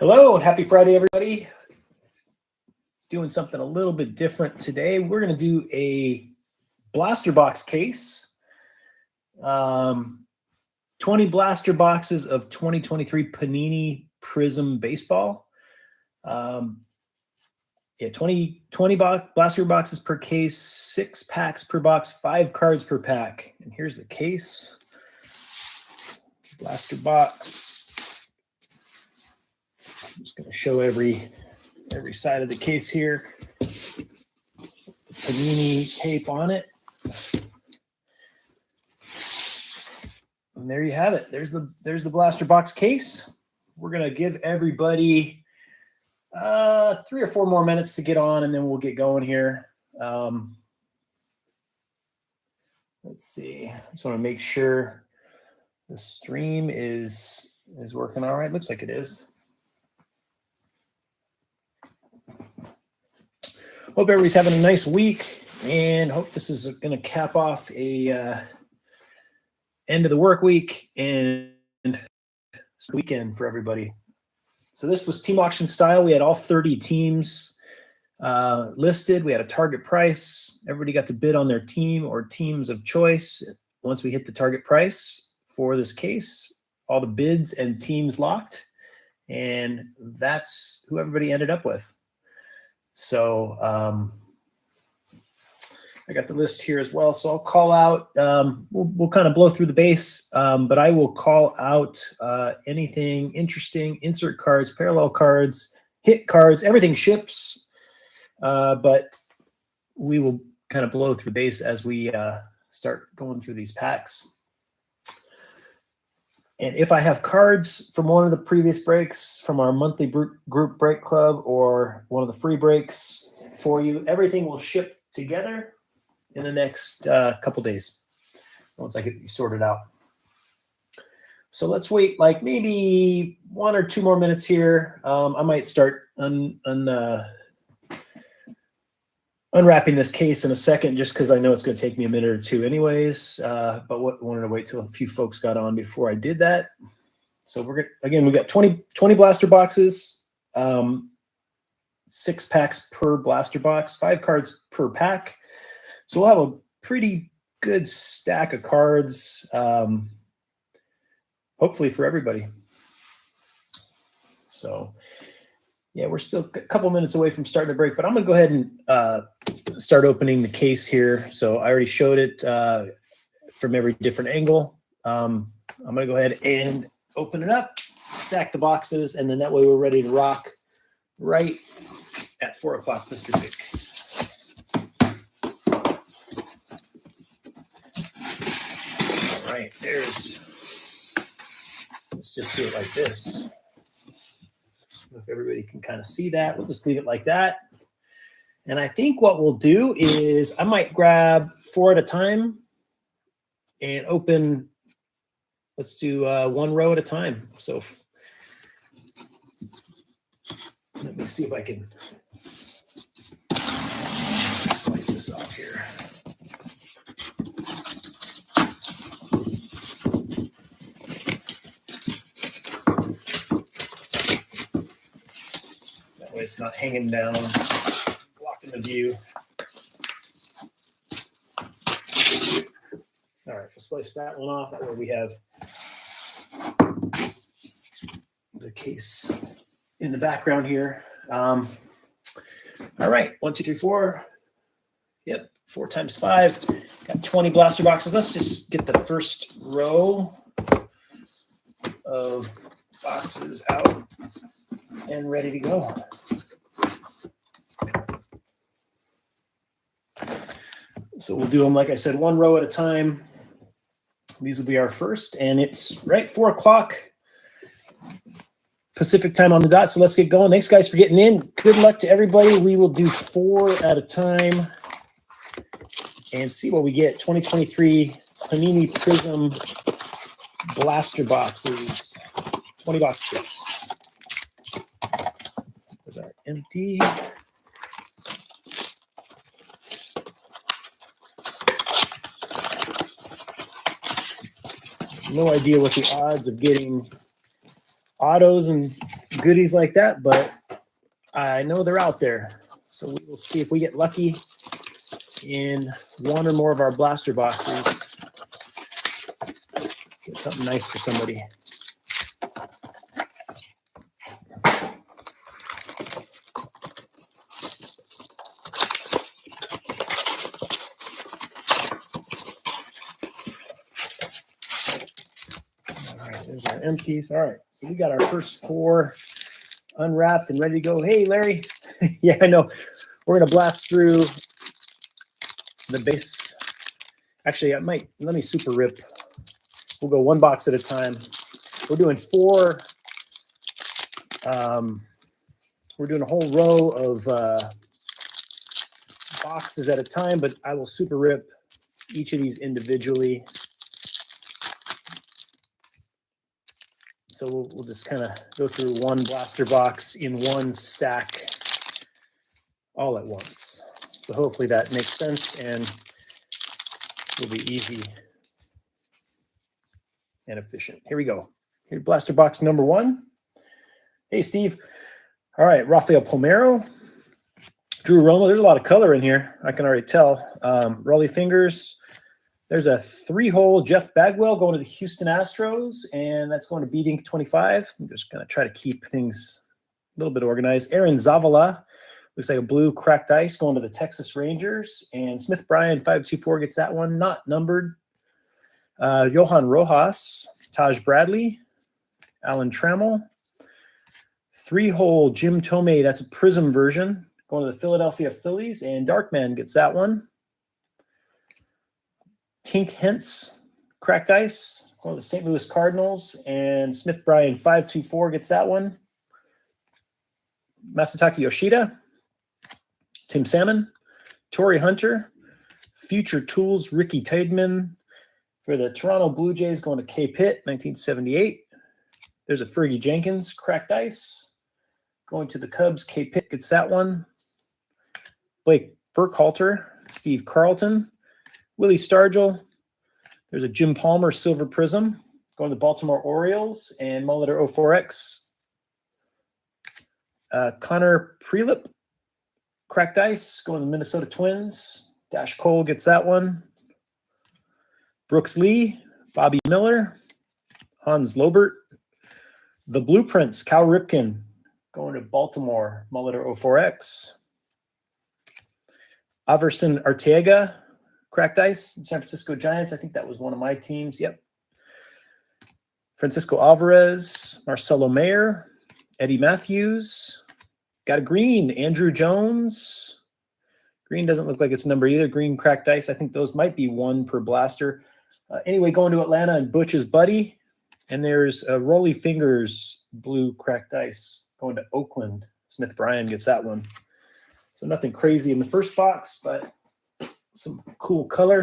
Hello and happy Friday, everybody. Doing something a little bit different today. We're going to do a blaster box case. 20 blaster boxes of 2023 Panini Prizm baseball. 20 blaster boxes per case, 6 packs per box, 5 cards per pack. And here's the case. Blaster box. I'm just going to show every side of the case here. Panini tape on it. And there you have it. There's the blaster box case. We're going to give everybody 3 or 4 more minutes to get on, and then we'll get going here. Let's see. I just want to make sure the stream is working all right. Looks like it is. Hope everybody's having a nice week, and hope this is going to cap off a end of the work week and weekend for everybody. So this was team auction style. We had all 30 teams listed. We had a target price. Everybody got to bid on their team or teams of choice. Once we hit the target price for this case, all the bids and teams locked, and that's who everybody ended up with. So I got the list here as well. So I'll call out, we'll kind of blow through the base, but I will call out anything interesting, insert cards, parallel cards, hit cards, everything ships. But we will kind of blow through the base as we start going through these packs. And if I have cards from one of the previous breaks, from our monthly group break club or one of the free breaks for you, everything will ship together in the next couple days once I get these sorted out. So let's wait like maybe 1 or 2 more minutes here. I might start unwrapping this case in a second, just because I know it's going to take me a minute or two anyways. But wanted to wait till a few folks got on before I did that. So we've got 20 blaster boxes, 6 packs per blaster box, 5 cards per pack. So we'll have a pretty good stack of cards, hopefully for everybody. So yeah, we're still a couple minutes away from starting the break, but I'm going to go ahead and start opening the case here. So I already showed it from every different angle. I'm going to go ahead and open it up, stack the boxes, and then that way we're ready to rock right at 4 o'clock Pacific. All right, let's just do it like this. If everybody can kind of see that, we'll just leave it like that. And I think what we'll do is I might grab 4 at a time and open, let's do 1 row at a time. So let me see if I can slice this off here. That way it's not hanging down, blocking the view. All right, we'll slice that one off. That way we have the case in the background here. All right, 1, 2, 3, 4. Yep, 4 times 5. Got 20 blaster boxes. Let's just get the first row of boxes out and ready to go. So we'll do them, like I said, 1 row at a time. These will be our first, and it's right 4 o'clock Pacific time on the dot. So let's get going. Thanks, guys, for getting in. Good luck to everybody. We will do 4 at a time and see what we get. 2023 Panini Prizm blaster boxes, 20 box kits. Those are empty. No idea what the odds of getting autos and goodies like that, but I know they're out there. So we will see if we get lucky in one or more of our blaster boxes. Get something nice for somebody. All right, there's our empties. All right, so we got our first 4 unwrapped and ready to go. Hey, Larry. Yeah, I know. We're going to blast through the base. Actually, let me super rip. We'll go 1 box at a time. We're doing 4. We're doing a whole row of boxes at a time, but I will super rip each of these individually. So we'll just kind of go through 1 blaster box in 1 stack all at once. So hopefully that makes sense and will be easy and efficient. Here we go. Here, blaster box number 1. Hey, Steve. All right, Rafael Palmeiro, Drew Romo. There's a lot of color in here. I can already tell. Rolly Fingers. There's a 3-hole Jeff Bagwell going to the Houston Astros, and that's going to Beat Ink 25. I'm just going to try to keep things a little bit organized. Aaron Zavala, looks like a blue cracked ice going to the Texas Rangers, and Smith Bryan 524 gets that one, not numbered. Johan Rojas, Taj Bradley, Alan Trammell. 3-hole Jim Tomei, that's a Prizm version, going to the Philadelphia Phillies, and Darkman gets that one. Tink Hentz, cracked ice, going to the St. Louis Cardinals, and Smith Bryan 524 gets that one. Masataka Yoshida, Tim Salmon, Torrey Hunter, Future Tools, Ricky Tideman for the Toronto Blue Jays, going to K. Pitt, 1978. There's a Fergie Jenkins, cracked ice, going to the Cubs. K. Pitt gets that one. Blake Burkhalter, Steve Carlton, Willie Stargell. There's a Jim Palmer Silver Prism going to the Baltimore Orioles, and Molitor 04X. Connor Prelip, cracked ice going to the Minnesota Twins. Dash Cole gets that one. Brooks Lee, Bobby Miller, Hans Lobert. The Blueprints, Cal Ripken going to Baltimore, Molitor 04X. Averson Arteaga, cracked ice, San Francisco Giants. I think that was one of my teams. Yep. Francisco Alvarez, Marcelo Mayer, Eddie Matthews. Got a green, Andrew Jones. Green doesn't look like it's numbered either. Green cracked ice. I think those might be 1 per blaster. Anyway, going to Atlanta and Butch's buddy. And there's a Rolly Fingers blue cracked ice going to Oakland. Smith Bryan gets that one. So nothing crazy in the first box, but some cool color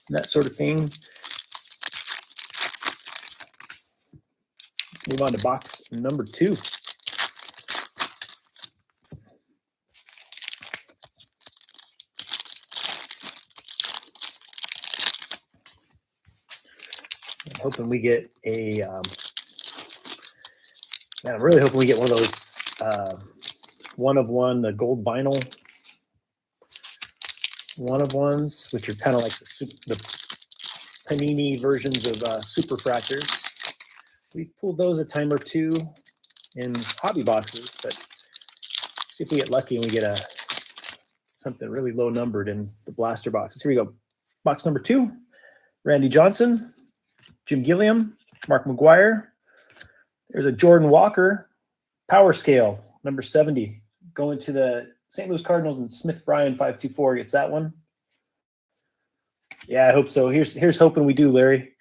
and that sort of thing. Move on to box number 2. I'm hoping we get a, man, I'm really hoping we get one of those 1 of 1, the gold vinyl 1 of 1s, which are kind of like the Panini versions of Super Fractors. We've pulled those a time or 2 in hobby boxes, but see if we get lucky and we get something really low numbered in the blaster boxes. Here we go. Box number 2, Randy Johnson, Jim Gilliam, Mark McGuire. There's a Jordan Walker Power Scale, number 70, going to the St. Louis Cardinals, and Smith Bryan 524 gets that one. Yeah, I hope so. Here's hoping we do, Larry.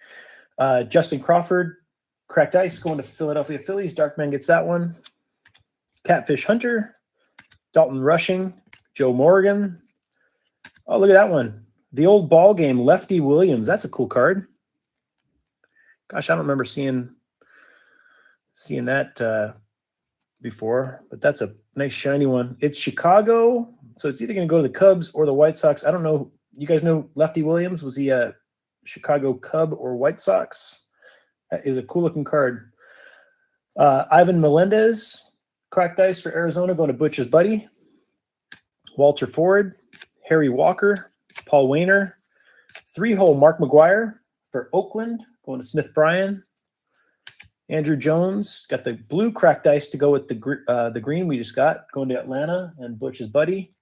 Justin Crawford, cracked ice, going to Philadelphia Phillies. Darkman gets that one. Catfish Hunter, Dalton Rushing, Joe Morgan. Oh, look at that one. The old ball game, Lefty Williams. That's a cool card. Gosh, I don't remember seeing that before, but that's a nice shiny one. It's Chicago, so it's either going to go to the Cubs or the White Sox. I don't know. You guys know Lefty Williams? Was he a Chicago Cub or White Sox? That is a cool looking card. Ivan Melendez, cracked ice for Arizona, going to Butch's buddy. Walter Ford, Harry Walker, Paul Wayner. 3-hole Mark McGuire for Oakland, going to Smith Bryan. Andrew Jones got the blue cracked ice to go with the green we just got, going to Atlanta and Butch's buddy.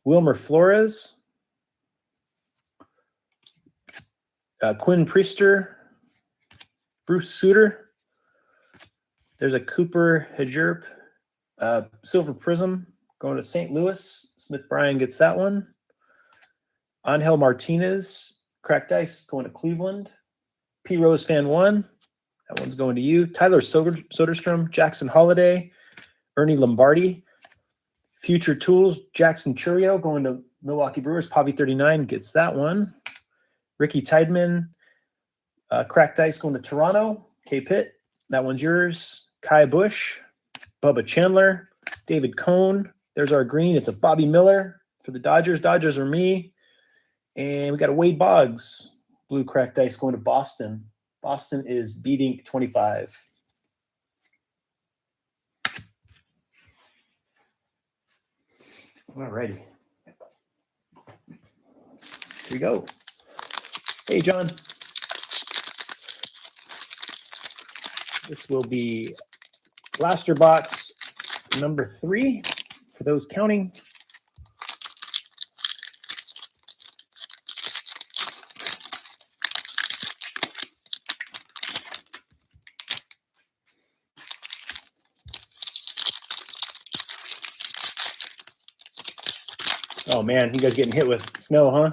Wilmer Flores, Quinn Priester, Bruce Suter. There's a Cooper Hedgerp, silver prism going to St. Louis. Smith Bryan gets that one. Angel Martinez, cracked ice going to Cleveland. P. Rose Fan 1. That one's going to you. Tyler Soderstrom, Jackson Holiday, Ernie Lombardi. Future Tools, Jackson Churio going to Milwaukee Brewers. Pavi 39 gets that one. Ricky Tideman, cracked ice going to Toronto. K. Pitt, that one's yours. Kai Bush, Bubba Chandler, David Cohn. There's our green. It's a Bobby Miller for the Dodgers. Dodgers are me. And we got a Wade Boggs, blue cracked ice going to Boston. Boston is beating 25. All righty. Here we go. Hey, John. This will be blaster box number 3 for those counting. Oh man, you guys getting hit with snow, huh?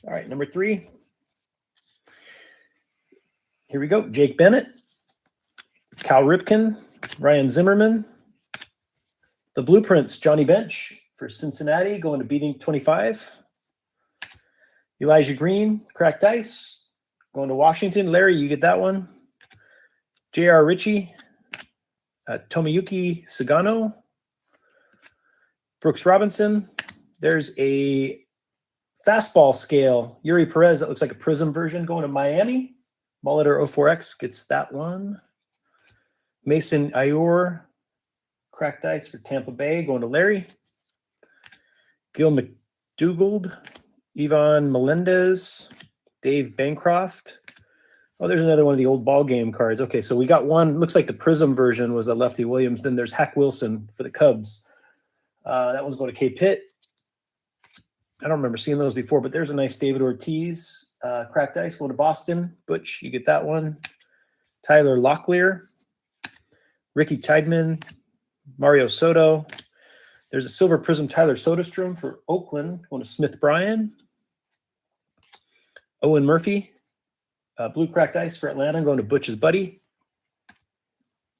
All right, number 3. Here we go. Jake Bennett, Cal Ripken, Ryan Zimmerman. The Blueprints, Johnny Bench for Cincinnati, going to beating 25. Elijah Green, cracked ice, going to Washington. Larry, you get that one. J.R. Ritchie, Tomoyuki Sagano, Brooks Robinson. There's a fastball scale, Yuri Perez, that looks like a Prizm version, going to Miami. Molitor 04X gets that one. Mason Ior, cracked ice for Tampa Bay, going to Larry. Gil McDougald, Ivan Melendez, Dave Bancroft. Oh, there's another one of the old ball game cards. Okay, so we got one. Looks like the Prizm version was a Lefty Williams. Then there's Hack Wilson for the Cubs. That one's going to K. Pitt. I don't remember seeing those before, but there's a nice David Ortiz. Cracked ice going to Boston. Butch, you get that one. Tyler Locklear. Ricky Tideman. Mario Soto. There's a silver prism Tyler Soderstrom for Oakland, going to Smith Bryan. Owen Murphy, blue cracked ice for Atlanta, going to Butch's buddy.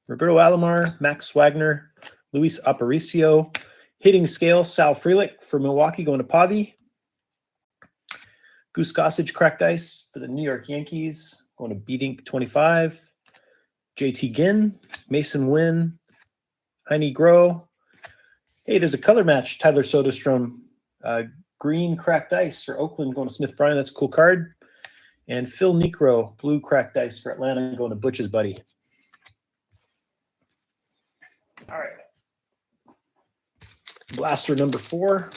Roberto Alomar, Max Wagner, Luis Aparicio. Hitting scale, Sal Frelick for Milwaukee, going to Pavi. Goose Gossage cracked ice for the New York Yankees, going to Beating 25. JT Ginn, Mason Wynn, Heine Groh. Hey, there's a color match. Tyler Soderstrom, green cracked ice for Oakland, going to Smith Bryan. That's a cool card. And Phil Necro, blue cracked ice for Atlanta, going to Butch's buddy. All right. Blaster number 4.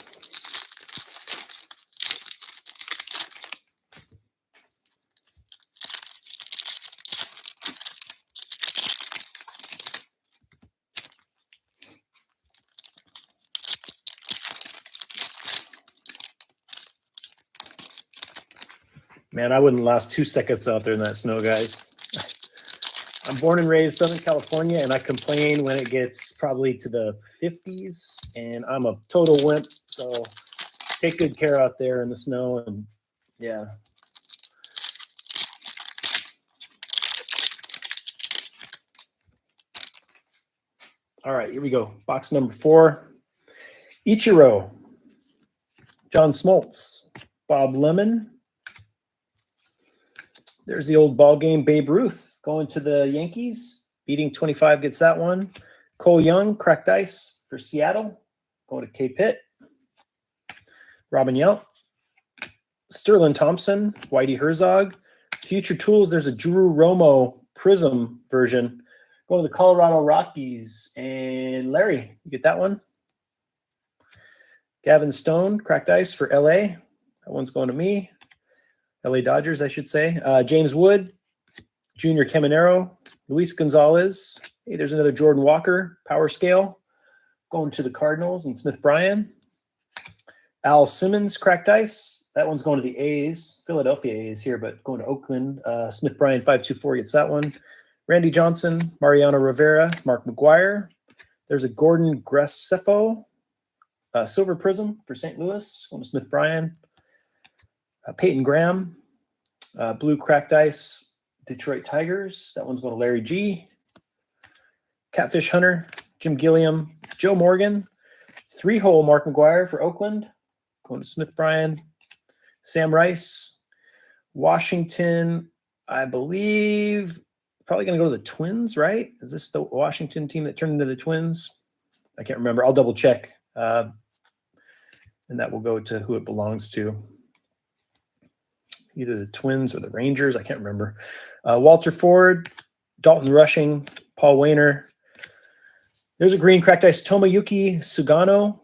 Man, I wouldn't last 2 seconds out there in that snow, guys. I'm born and raised Southern California, and I complain when it gets probably to the 50s, and I'm a total wimp, so take good care out there in the snow, and yeah. All right, here we go. Box number 4. Ichiro, John Smoltz, Bob Lemon. There's the old ball game. Babe Ruth going to the Yankees. Beating 25 gets that one. Cole Young, cracked ice for Seattle. Going to K-Pitt. Robin Yount. Sterling Thompson, Whitey Herzog. Future Tools, there's a Drew Romo Prizm version. Going to the Colorado Rockies. And Larry, you get that one? Gavin Stone, cracked ice for LA. That one's going to me. LA Dodgers, I should say. James Wood, Junior Caminero, Luis Gonzalez. Hey, there's another Jordan Walker, Power Scale. Going to the Cardinals and Smith Bryan. Al Simmons, cracked ice. That one's going to the A's, Philadelphia A's here, but going to Oakland. Smith Bryan 524 gets that one. Randy Johnson, Mariano Rivera, Mark McGuire. There's a Gordon Graceffo, Silver Prizm for St. Louis, going to Smith Bryan. Peyton Graham, Blue Cracked Ice, Detroit Tigers. That one's going to Larry G. Catfish Hunter, Jim Gilliam, Joe Morgan. 3-hole Mark McGuire for Oakland, going to Smith Bryan. Sam Rice, Washington, I believe, probably going to go to the Twins, right? Is this the Washington team that turned into the Twins? I can't remember. I'll double check. And that will go to who it belongs to. Either the Twins or the Rangers. I can't remember. Walter Ford, Dalton Rushing, Paul Wayner. There's a green cracked ice, Tomoyuki Sugano.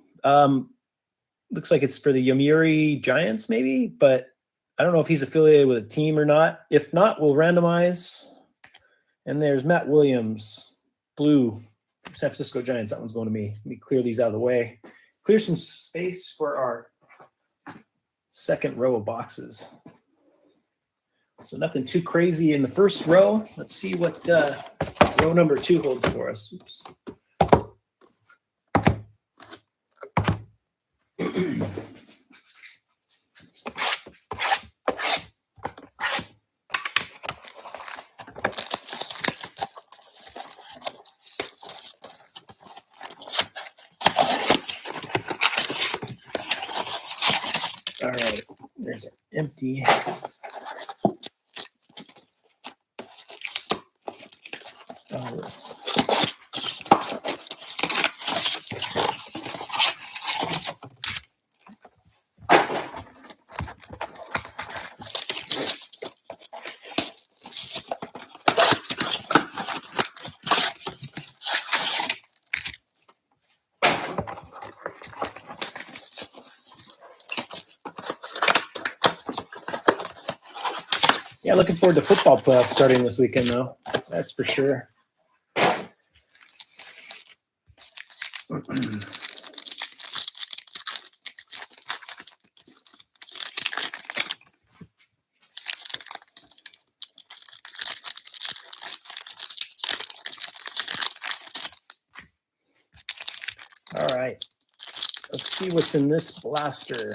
Looks like it's for the Yomiuri Giants, maybe, but I don't know if he's affiliated with a team or not. If not, we'll randomize. And there's Matt Williams, blue, San Francisco Giants. That one's going to me. Let me clear these out of the way. Clear some space for our second row of boxes. So nothing too crazy in the first row. Let's see what row number 2 holds for us. Oops. All right, there's an empty. All right. Yeah, looking forward to football playoffs starting this weekend, though. That's for sure. All right, let's see what's in this blaster.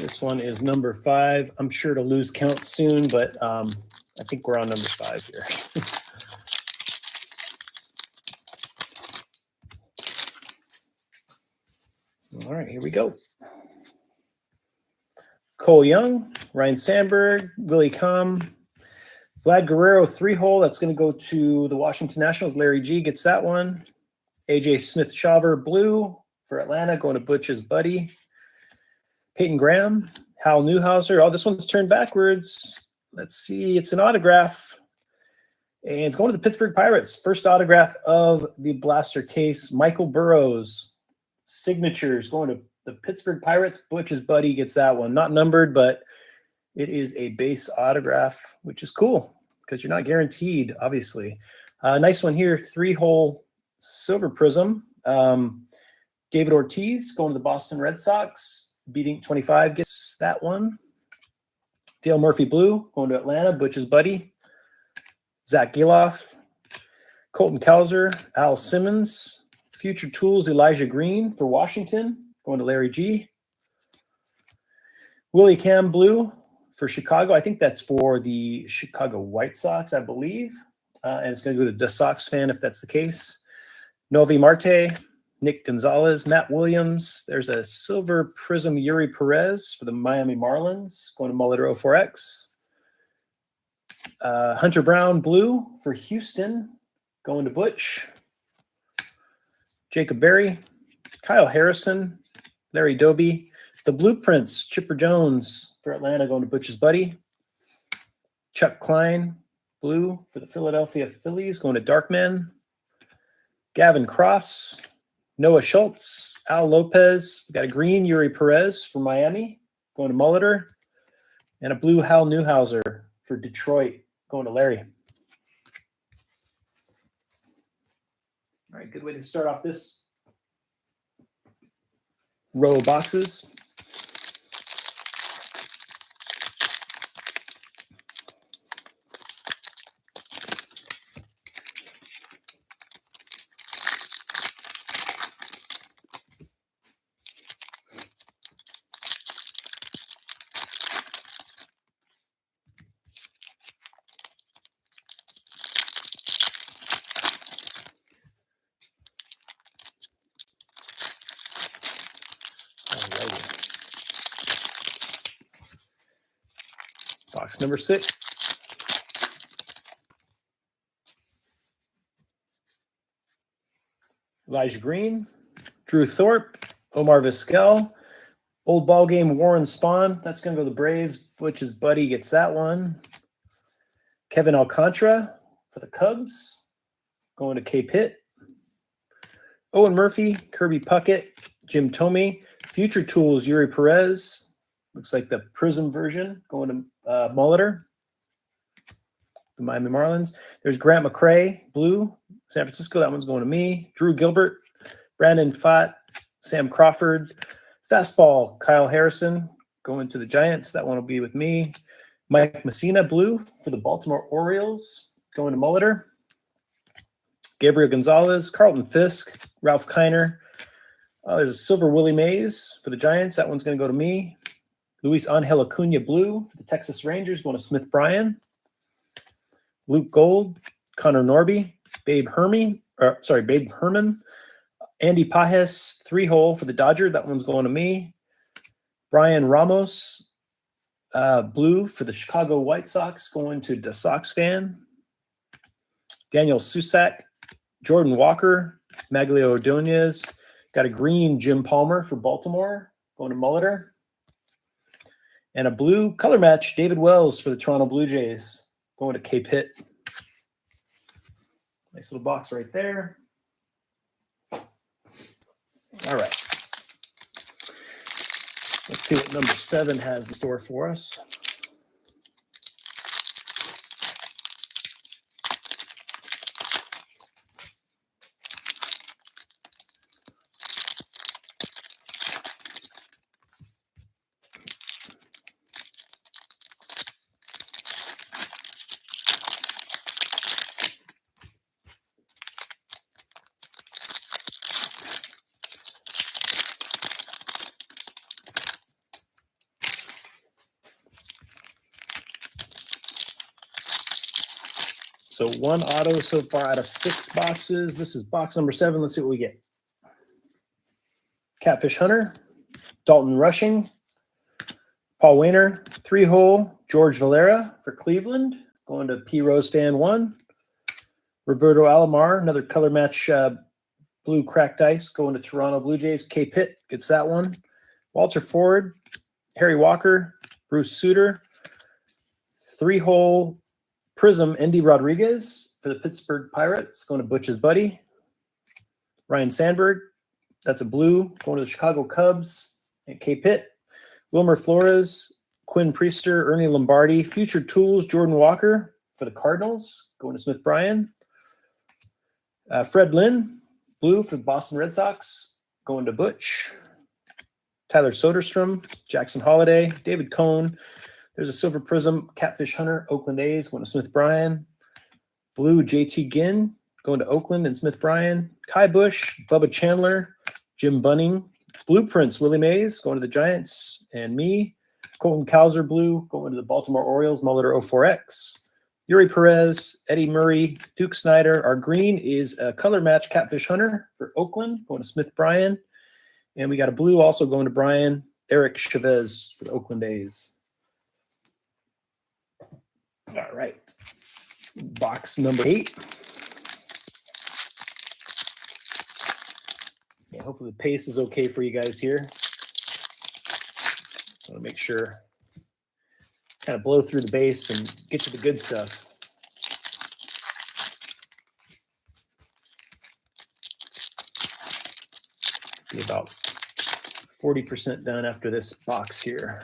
This one is number 5. I'm sure to lose count soon, but I think we're on number 5 here. All right, here we go. Cole Young, Ryan Sandberg, Willie Comm, Vlad Guerrero 3-hole. That's going to go to the Washington Nationals. Larry G gets that one. AJ Smith-Shawver, blue for Atlanta, going to Butch's buddy. Peyton Graham, Hal Newhouser. Oh, this one's turned backwards. Let's see. It's an autograph. And it's going to the Pittsburgh Pirates. First autograph of the blaster case. Michael Burrows. Signatures going to the Pittsburgh Pirates. Butch's buddy gets that one. Not numbered, but it is a base autograph, which is cool because you're not guaranteed, obviously. Nice one here. 3-hole Silver Prizm. David Ortiz going to the Boston Red Sox. Beating 25 gets that one. Dale Murphy blue going to Atlanta. Butch's buddy. Zach Giloff. Colton Cowser. Al Simmons. Future Tools Elijah Green for Washington going to Larry G. Willie Cam blue for Chicago. I think that's for the Chicago White Sox, I believe. And it's going to go to the Sox fan if that's the case. Novi Marte, Nick Gonzalez, Matt Williams. There's a silver Prizm Yuri Perez for the Miami Marlins, going to Molitor 04X. Hunter Brown, blue for Houston, going to Butch. Jacob Berry, Kyle Harrison, Larry Doby. The Blueprints, Chipper Jones for Atlanta, going to Butch's buddy. Chuck Klein, blue for the Philadelphia Phillies, going to Darkman. Gavin Cross, Noah Schultz, Al Lopez. We got a green Yuri Perez for Miami, going to Molitor. And a blue Hal Newhouser for Detroit, going to Larry. All right, good way to start off this row of boxes. Box number 6. Elijah Green, Drew Thorpe, Omar Vizquel, old ball game Warren Spahn. That's going to go to the Braves. Butch's buddy gets that one. Kevin Alcantara for the Cubs, going to K Pitt. Owen Murphy, Kirby Puckett, Jim Thome, Future Tools Yuri Perez. Looks like the Prizm version, going to Molitor, the Miami Marlins. There's Grant McCray, blue, San Francisco. That one's going to me. Drew Gilbert, Brandon Pfaadt, Sam Crawford. Fastball, Kyle Harrison, going to the Giants. That one will be with me. Mike Messina, blue, for the Baltimore Orioles, going to Molitor. Gabriel Gonzalez, Carlton Fisk, Ralph Kiner. There's a silver Willie Mays for the Giants. That one's going to go to me. Luis Angel Acuna, blue for the Texas Rangers, going to Smith Bryan. Luke Gold, Connor Norby, Babe Herman. Andy Pajes, 3-hole for the Dodgers. That one's going to me. Brian Ramos, blue for the Chicago White Sox, going to the Sox fan. Daniel Susak, Jordan Walker, Maglio Ordonez. Got a green Jim Palmer for Baltimore, going to Molitor. And a blue color match, David Wells for the Toronto Blue Jays, going to K Pitt. Nice little box right there. All right. Let's see what number 7 has in store for us. So 1 auto so far out of 6 boxes. This is box number 7. Let's see what we get. Catfish Hunter, Dalton Rushing, Paul Wainer, 3-hole, George Valera for Cleveland, going to P. Rose Fan 1. Roberto Alomar, another color match blue cracked ice, going to Toronto Blue Jays. K. Pitt gets that one. Walter Ford, Harry Walker, Bruce Sutter, 3-hole Prizm Endy Rodriguez for the Pittsburgh Pirates, going to Butch's buddy. Ryan Sandberg, that's a blue, going to the Chicago Cubs at K Pitt. Wilmer Flores, Quinn Priester, Ernie Lombardi, Future Tools, Jordan Walker for the Cardinals, going to Smith Bryan. Fred Lynn, blue for the Boston Red Sox, going to Butch. Tyler Soderstrom, Jackson Holiday, David Cohn. There's a silver Prizm Catfish Hunter, Oakland A's, going to Smith Bryan. Blue JT Ginn, going to Oakland and Smith Bryan. Kai Bush, Bubba Chandler, Jim Bunning. Blueprints Willie Mays, going to the Giants and me. Colton Cowser blue going to the Baltimore Orioles, Molitor 04X. Yuri Perez, Eddie Murray, Duke Snyder. Our green is a color match Catfish Hunter for Oakland, going to Smith Bryan. And we got a blue also going to Brian, Eric Chavez for the Oakland A's. All right. Box number 8. Yeah, hopefully the pace is okay for you guys here. I want to make sure, kind of blow through the base and get to the good stuff. Be about 40% done after this box here.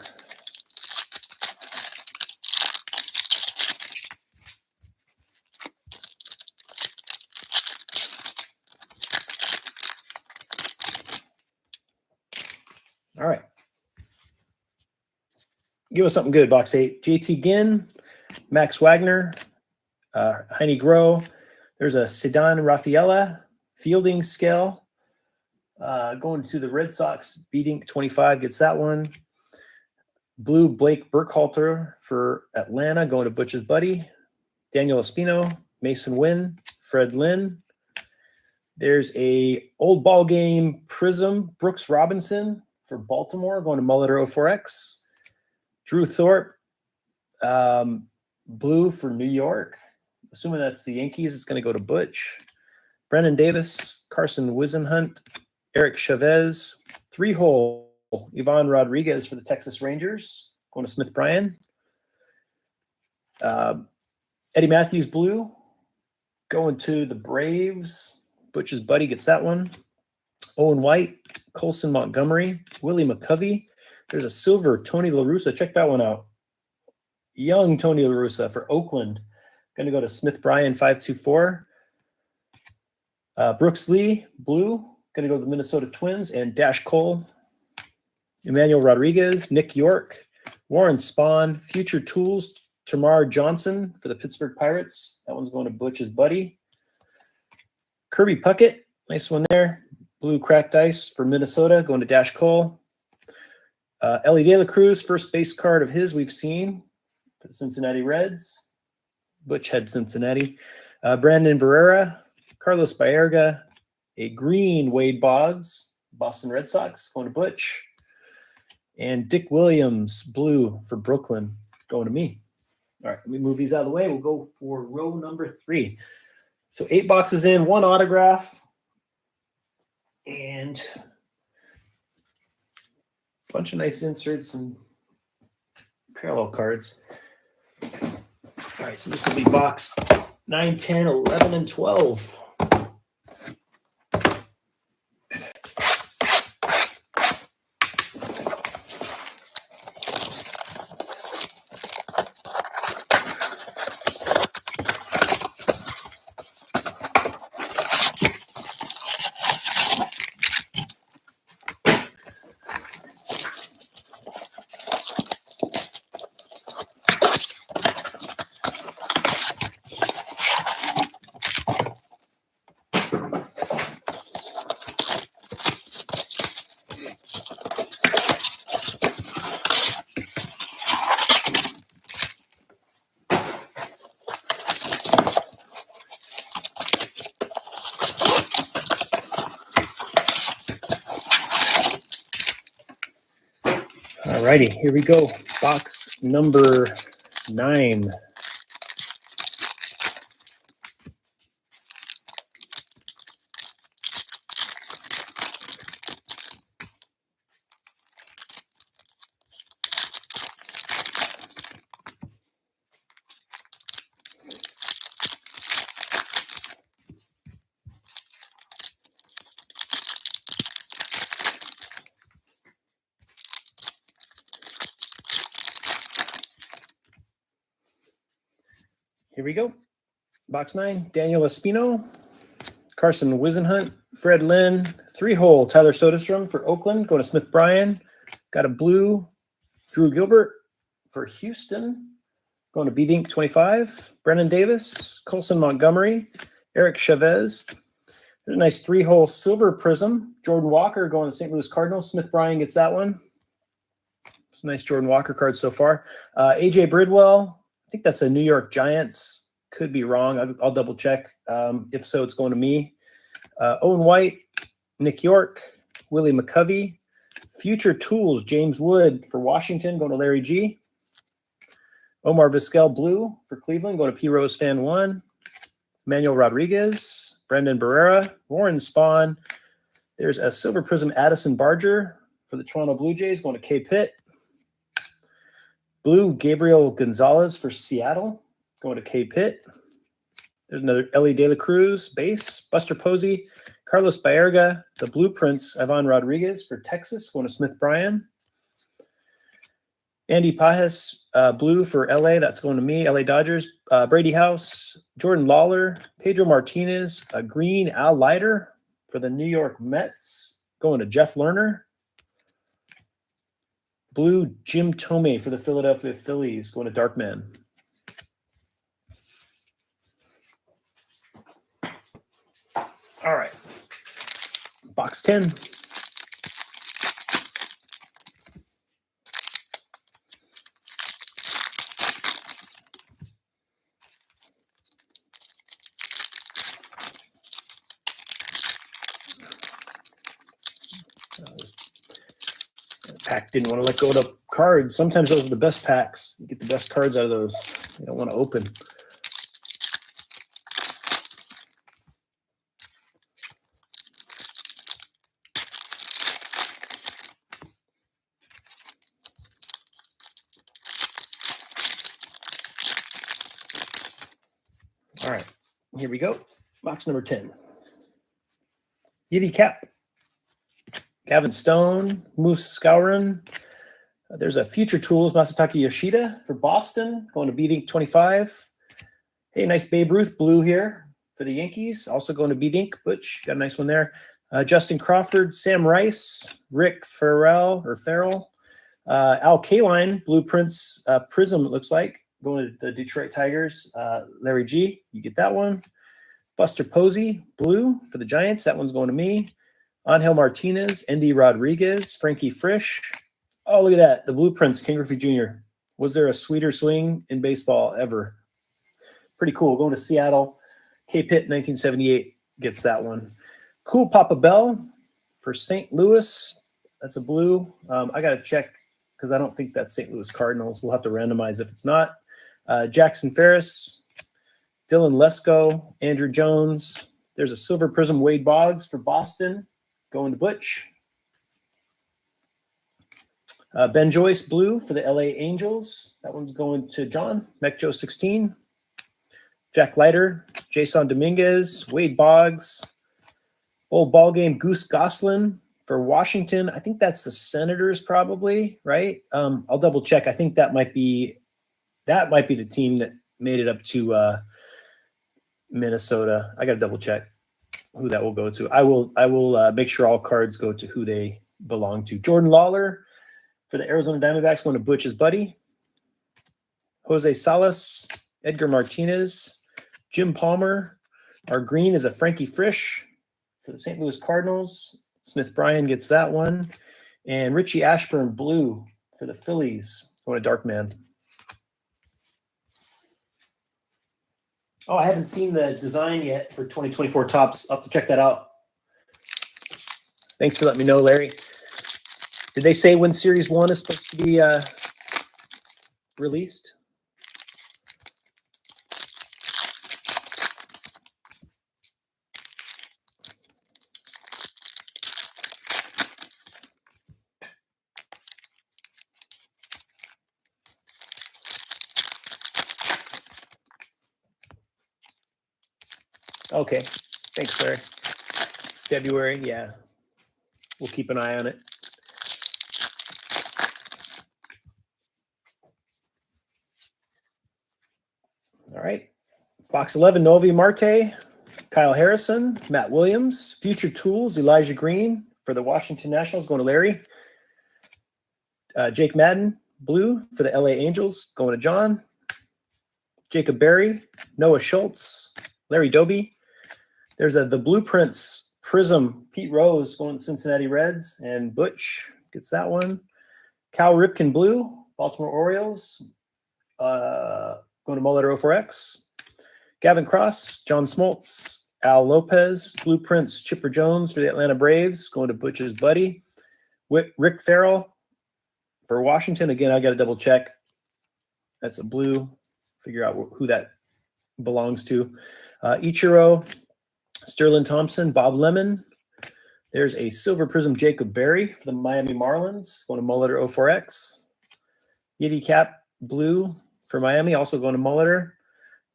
All right. Give us something good, box 8. JT Ginn, Max Wagner, Heine Groh. There's a Sedan Rafaela fielding scale. Going to the Red Sox, Beat 25 gets that one. Blue Blake Burkhalter for Atlanta, going to Butch's buddy. Daniel Espino, Mason Wynn, Fred Lynn. There's a old ball game Prizm Brooks Robinson for Baltimore, going to Molitor 04X. Drew Thorpe, blue for New York. Assuming that's the Yankees, it's going to go to Butch. Brennan Davis, Carson Wisenhunt, Eric Chavez, 3-hole Ivan Rodriguez for the Texas Rangers, going to Smith Bryan. Eddie Matthews blue, going to the Braves. Butch's buddy gets that one. Owen White, Colson Montgomery, Willie McCovey. There's a silver Tony La Russa. Check that one out. Young Tony La Russa for Oakland. Going to go to Smith Bryan 524. Brooks Lee, blue. Going to go to the Minnesota Twins. And Dash Cole. Emmanuel Rodriguez, Nick York, Warren Spahn, Future Tools, Tamar Johnson for the Pittsburgh Pirates. That one's going to Butch's buddy. Kirby Puckett, nice one there. Blue cracked ice for Minnesota, going to Dash Cole. Ellie De La Cruz, first base card of his we've seen for the Cincinnati Reds. Butch had Cincinnati. Brandon Barrera, Carlos Baerga, a green Wade Boggs, Boston Red Sox, going to Butch. And Dick Williams, blue for Brooklyn, going to me. All right, let me move these out of the way. We'll go for row number 3. So 8 boxes in, 1 autograph, and a bunch of nice inserts and parallel cards. All right, so this will be box 9, 10, 11, and 12. Alrighty, here we go. Box number 9. Here we go. Box 9, Daniel Espino, Carson Wisenhunt, Fred Lynn, 3-hole Tyler Soderstrom for Oakland, going to Smith Bryan. Got a blue Drew Gilbert for Houston, going to Beat 25. Brennan Davis, Colson Montgomery, Eric Chavez. There's a nice 3-hole silver Prizm. Jordan Walker going to St. Louis Cardinals. Smith Bryan gets that one. Some nice Jordan Walker cards so far. AJ Bridwell, I think that's a New York Giants. Could be wrong. I'll double check. If so, it's going to me. Owen White, Nick York, Willie McCovey. Future Tools, James Wood for Washington, going to Larry G. Omar Vizquel, blue for Cleveland, going to P. Rose Fan 1. Manuel Rodriguez, Brendan Barrera, Warren Spahn. There's a Silver Prism Addison Barger for the Toronto Blue Jays, going to K. Pitt. Blue Gabriel Gonzalez for Seattle, going to K. Pitt. There's another Ellie De La Cruz, base. Buster Posey, Carlos Baerga. The Blueprints, Ivan Rodriguez for Texas, going to Smith Bryan. Andy Pajes, blue for LA, that's going to me. LA Dodgers. Brady House, Jordan Lawler, Pedro Martinez, a green Al Leiter for the New York Mets, going to Jeff Lerner. Blue Jim Thome for the Philadelphia Phillies, going to Darkman. All right. Box 10. Pack didn't want to let go of the cards. Sometimes those are the best packs. You get the best cards out of those. You don't want to open. All right, here we go. Box number 10. Yiddy Cap. Gavin Stone, Moose Scourin. There's a Future Tools, Masataka Yoshida for Boston, going to B-Dink 25. Hey, nice Babe Ruth blue here for the Yankees, also going to B-Dink. Butch, got a nice one there. Justin Crawford, Sam Rice, Rick Farrell, Al Kaline, Blueprints, Prizm, it looks like, going to the Detroit Tigers. Larry G, you get that one. Buster Posey, blue for the Giants, that one's going to me. Angel Martinez, Andy Rodriguez, Frankie Frisch. Oh, look at that. The Blueprints, King Griffey Jr. Was there a sweeter swing in baseball ever? Pretty cool. Going to Seattle. K. Pitt, 1978, gets that one. Cool Papa Bell for St. Louis. That's a blue. I got to check because I don't think that's St. Louis Cardinals. We'll have to randomize if it's not. Jackson Ferris, Dylan Lesko, Andrew Jones. There's a Silver Prism Wade Boggs for Boston, going to Butch. Ben Joyce, blue for the LA Angels. That one's going to John. MecJoe 16. Jack Leiter, Jason Dominguez, Wade Boggs. Old ball game, Goose Goslin for Washington. I think that's the Senators probably, right? I'll double check. I think that might be the team that made it up to Minnesota. I got to double check who that will go to. I will make sure all cards go to who they belong to. Jordan Lawler for the Arizona Diamondbacks, going to Butch's buddy. Jose Salas, Edgar Martinez, Jim Palmer. Our green is a Frankie Frisch for the St. Louis Cardinals. Smith Bryan gets that one. And Richie Ashburn, blue for the Phillies, going to Darkman. Oh, I haven't seen the design yet for 2024 Topps. I'll have to check that out. Thanks for letting me know, Larry. Did they say when Series 1 is supposed to be released? Okay. Thanks, Larry. February, yeah. We'll keep an eye on it. All right. Box 11, Novi Marte, Kyle Harrison, Matt Williams, Future Tools, Elijah Green for the Washington Nationals, going to Larry. Jake Madden, blue for the LA Angels, going to John. Jacob Berry, Noah Schultz, Larry Doby. There's the Blueprints Prism, Pete Rose going to Cincinnati Reds, and Butch gets that one. Cal Ripken blue, Baltimore Orioles. Going to Mulletter 04X. Gavin Cross, John Smoltz, Al Lopez, Blueprints, Chipper Jones for the Atlanta Braves. Going to Butch's buddy. Rick Farrell for Washington. Again, I got to double check. That's a blue. Figure out who that belongs to. Ichiro, Sterling Thompson, Bob Lemon. There's a silver prism Jacob Berry for the Miami Marlins. Going to Mulletter 04X. Yeti Cap blue for Miami. Also going to Mulletter.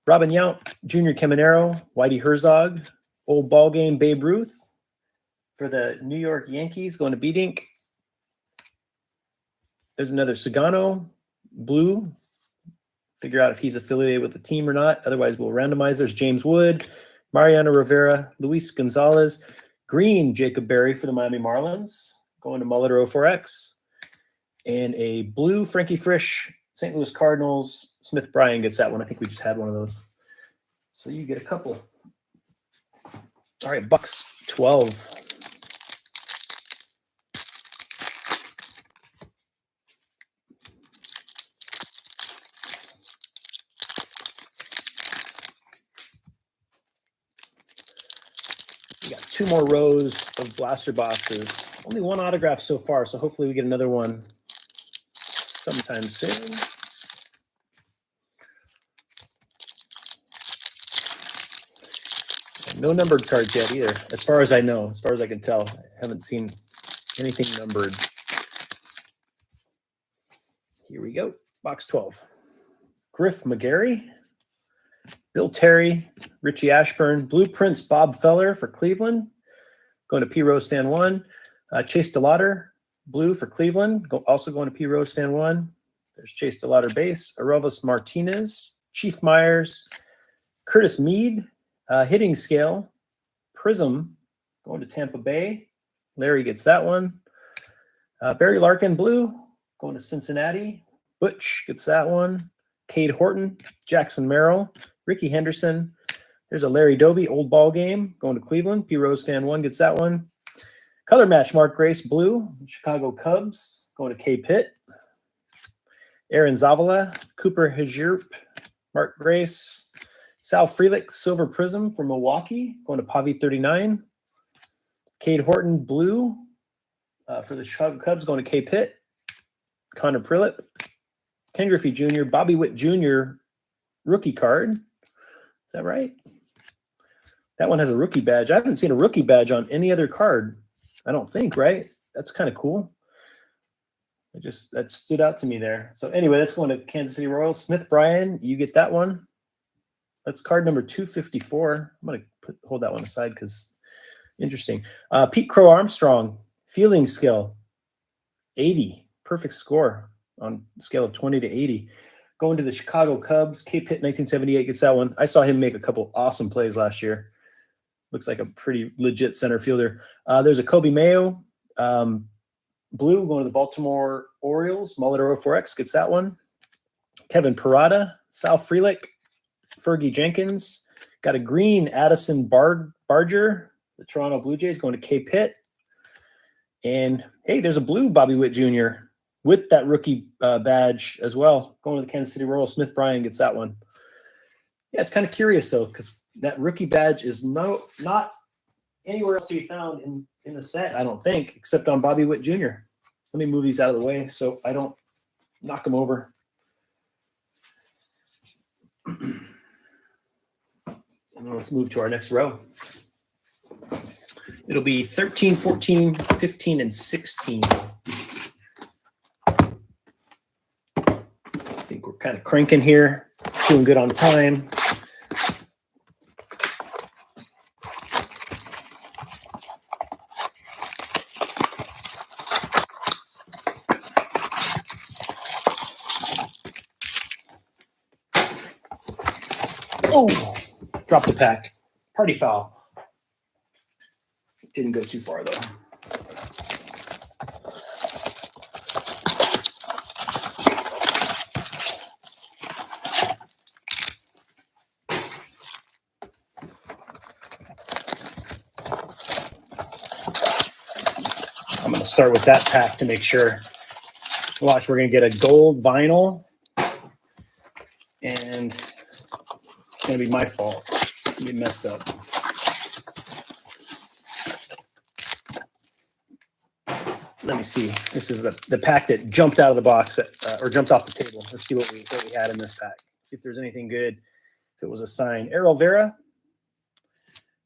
Robin Yount, Junior Caminero, Whitey Herzog. Old ball game Babe Ruth for the New York Yankees. Going to Beat Ink. There's another Sagano blue. Figure out if he's affiliated with the team or not. Otherwise, we'll randomize. There's James Wood, Mariano Rivera, Luis Gonzalez, green Jacob Berry for the Miami Marlins, going to Mulletter 04X, and a blue Frankie Frisch, St. Louis Cardinals. Smith Bryan gets that one. I think we just had one of those. So you get a couple. All right, Bucks 12. We got 2 more rows of blaster boxes. Only 1 autograph so far, so hopefully we get another one sometime soon. No numbered cards yet either, as far as I know, as far as I can tell. I haven't seen anything numbered. Here we go. Box 12. Griff McGarry, Bill Terry, Richie Ashburn, Blueprints Bob Feller for Cleveland. Going to P. Rose Fan 1. Chase DeLauder, blue for Cleveland. Also going to P. Rose Fan 1. There's Chase DeLauder base. Arovis Martinez, Chief Myers, Curtis Mead, hitting scale, Prizm, going to Tampa Bay. Larry gets that one. Barry Larkin, blue, going to Cincinnati. Butch gets that one. Cade Horton, Jackson Merrill, Ricky Henderson. There's a Larry Doby, old ball game, going to Cleveland. P. Rose Fan 1 gets that one. Color match, Mark Grace, blue, Chicago Cubs, going to K. Pitt. Aaron Zavala, Cooper Hajirp, Mark Grace. Sal Frelick, silver prism for Milwaukee, going to Pavi 39. Cade Horton, blue for the Chicago Cubs, going to K. Pitt. Connor Prilip. Ken Griffey Jr., Bobby Witt Jr. rookie card. Is that right? That one has a rookie badge. I haven't seen a rookie badge on any other card, I don't think, right? That's kind of cool. That stood out to me there. So anyway, that's going to Kansas City Royals. Smith Bryan, you get that one. That's card number 254. I'm going to hold that one aside because interesting. Pete Crow Armstrong, fielding skill, 80. Perfect score on a scale of 20 to 80. Going to the Chicago Cubs. K. Pitt, 1978, gets that one. I saw him make a couple awesome plays last year. Looks like a pretty legit center fielder. There's a Kobe Mayo, blue, going to the Baltimore Orioles. Mulletter 04X gets that one. Kevin Parada, Sal Frelick, Fergie Jenkins. Got a green Addison Barger, the Toronto Blue Jays, going to K. Pitt. And, hey, there's a blue Bobby Witt Jr. with that rookie badge as well. Going to the Kansas City Royals. Smith Bryan gets that one. Yeah, it's kind of curious, though, because that rookie badge is not anywhere else to be found in the set, I don't think, except on Bobby Witt Jr. Let me move these out of the way so I don't knock them over. And let's move to our next row. It'll be 13, 14, 15, and 16. I think we're kind of cranking here, doing good on time. Oh, dropped the pack. Party foul. Didn't go too far, though. I'm going to start with that pack to make sure. Watch, we're going to get a gold vinyl. And it's going to be my fault. You messed up. Let me see. This is the pack that jumped out of the box or jumped off the table. Let's see what we had in this pack. See if there's anything good. If it was a sign. Errol Vera,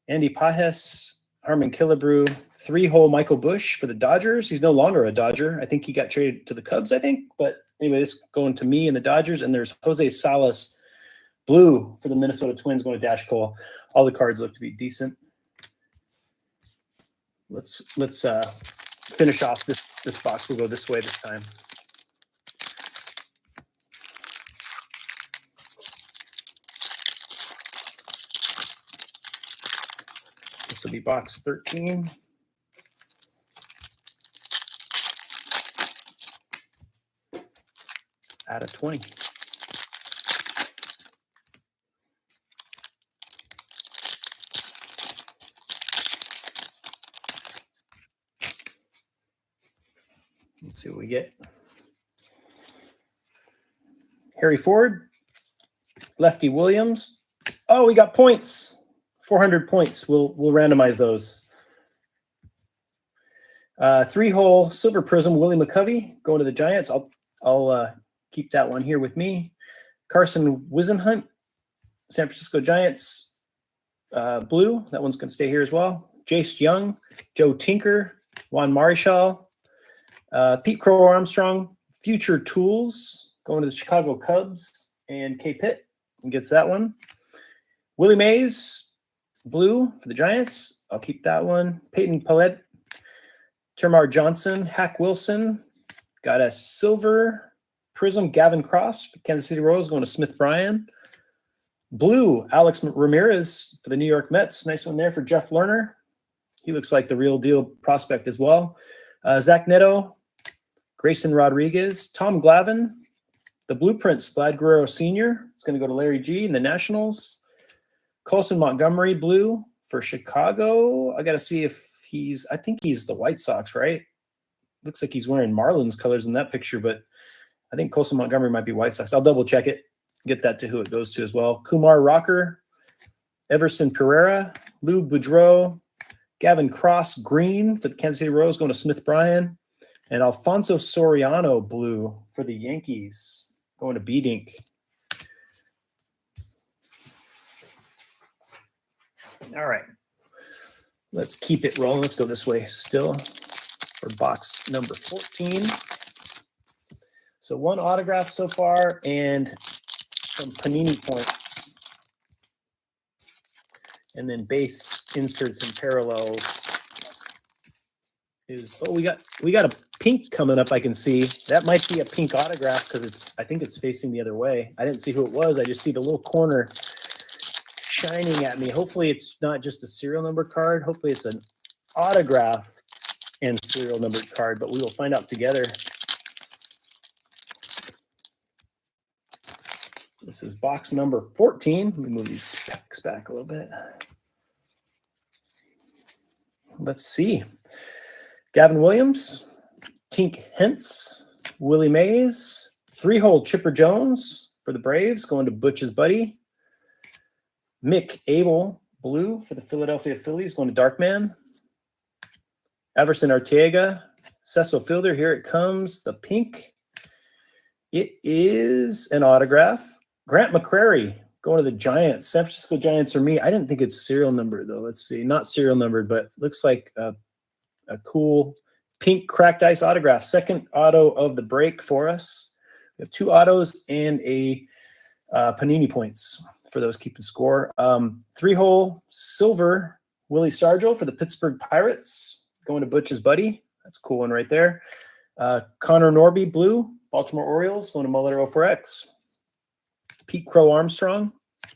Andy Pajes, Harmon Killebrew, 3-hole Michael Busch for the Dodgers. He's no longer a Dodger. I think he got traded to the Cubs, I think. But anyway, this going to me and the Dodgers. And there's Jose Salas, blue for the Minnesota Twins, going to Dash Cole. All the cards look to be decent. Let's finish off this box. We'll go this way this time. This will be box 13. Out of 20. Let's see what we get. Harry Ford, Lefty Williams. Oh, we got points. 400 points. We'll randomize those. 3-hole Silver Prizm, Willie McCovey going to the Giants. I'll keep that one here with me. Carson Wisenhunt, San Francisco Giants, blue. That one's going to stay here as well. Jace Young, Joe Tinker, Juan Marichal. Pete Crow Armstrong, Future Tools, going to the Chicago Cubs, and K. Pitt gets that one. Willie Mays, blue for the Giants. I'll keep that one. Peyton Pallette, Termar Johnson, Hack Wilson. Got a silver Prizm, Gavin Cross for Kansas City Royals, going to Smith Bryan. Blue, Alex Ramirez for the New York Mets. Nice one there for Jeff Lerner. He looks like the real deal prospect as well. Zach Neto, Grayson Rodriguez, Tom Glavine, the Blueprints, Vlad Guerrero Sr. It's going to go to Larry G in the Nationals. Colson Montgomery, blue for Chicago. I got to see if I think he's the White Sox, right? Looks like he's wearing Marlins colors in that picture, but I think Colson Montgomery might be White Sox. I'll double check it, get that to who it goes to as well. Kumar Rocker, Everson Pereira, Lou Boudreau, Gavin Cross, green for the Kansas City Royals, going to Smith Bryan. And Alfonso Soriano, blue for the Yankees, going to B-Dink. All right. Let's keep it rolling. Let's go this way still for box number 14. So 1 autograph so far and some Panini points. And then base inserts and parallels. We got a pink coming up. I can see that might be a pink autograph because I think it's facing the other way. I didn't see who it was. I just see the little corner shining at me. Hopefully it's not just a serial number card. Hopefully it's an autograph and serial numbered card, but we will find out together. This is box number 14. Let me move these packs back a little bit. Let's see. Gavin Williams, Tink Hentz, Willie Mays, 3-hole Chipper Jones for the Braves, going to Butch's buddy. Mick Abel, blue for the Philadelphia Phillies, going to Darkman. Everson Arteaga, Cecil Fielder, here it comes, the pink. It is an autograph. Grant McCrary, going to the Giants. San Francisco Giants are me. I didn't think it's serial numbered, though. Let's see. Not serial numbered, but looks like a cool pink cracked ice autograph. Second auto of the break for us. We have 2 autos and a Panini points for those keeping score. 3-hole silver Willie Stargell for the Pittsburgh Pirates, going to Butch's buddy. That's a cool one right there. Connor Norby, blue, Baltimore Orioles, going to Muller 04X. Pete Crow Armstrong,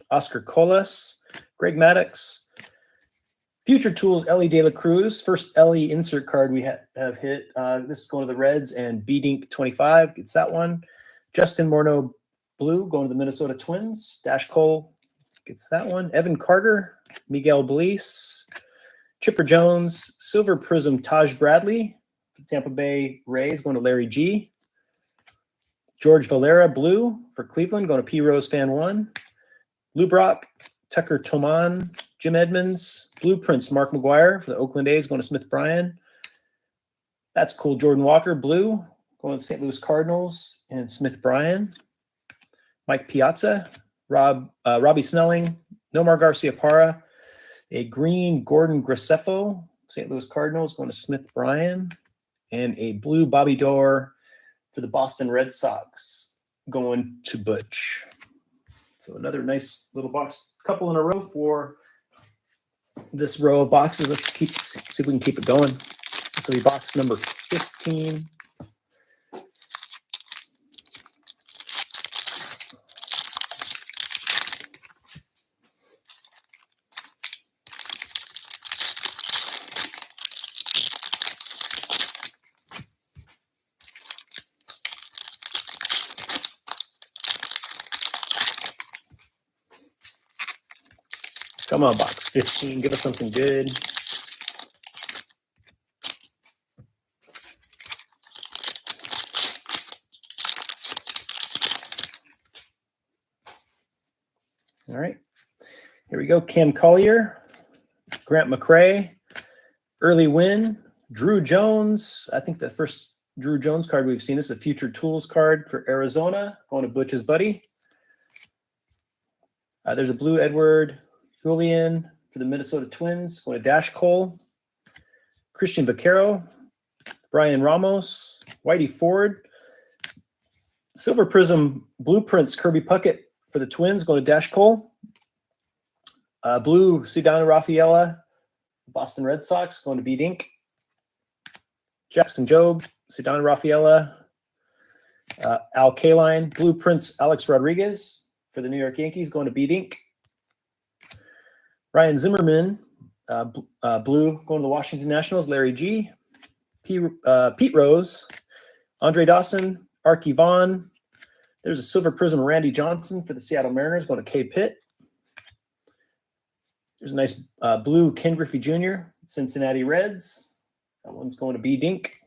Oscar Colas, Greg Maddux, Future Tools, Ellie De La Cruz. First Ellie insert card we have hit. This is going to the Reds, and B-Dink 25 gets that one. Justin Morneau, blue, going to the Minnesota Twins. Dash Cole gets that one. Evan Carter, Miguel Bleis, Chipper Jones, Silver Prizm, Taj Bradley, Tampa Bay Rays, going to Larry G. George Valera, blue for Cleveland, going to P. Rose fan 1. Lou Brock, Tucker Toman, Jim Edmonds. Blueprints, Mark McGuire for the Oakland A's, going to Smith Bryan. That's cool. Jordan Walker, blue, going to St. Louis Cardinals and Smith Bryan. Mike Piazza, Robbie Snelling, Nomar Garcia-Parra, a green Gordon Graceffo, St. Louis Cardinals, going to Smith Bryan, and a blue Bobby Doerr for the Boston Red Sox, going to Butch. So another nice little box, couple in a row for this row of boxes. Let's see if we can keep it going. This will be box number 15. Come on, box 15. Give us something good. All right. Here we go. Cam Collier, Grant McCray, Early Win, Drew Jones. I think the first Drew Jones card we've seen. This is a Future Tools card for Arizona, going to Butch's buddy. There's a blue Edward Julian for the Minnesota Twins, going to Dash Cole. Christian Vaquero, Brian Ramos, Whitey Ford. Silver Prism Blueprints, Kirby Puckett for the Twins, going to Dash Cole. Blue Cedano Rafaela, Boston Red Sox, going to Beat Inc. Jackson Jobe, Cedano Rafaela. Al Kaline, Blueprints Alex Rodriguez for the New York Yankees, going to Beat Inc. Ryan Zimmerman, blue, going to the Washington Nationals, Larry G. Pete Rose, Andre Dawson, Arky Vaughn. There's a Silver Prism Randy Johnson for the Seattle Mariners, going to K. Pitt. There's a nice blue Ken Griffey Jr., Cincinnati Reds. That one's going to B. Dink.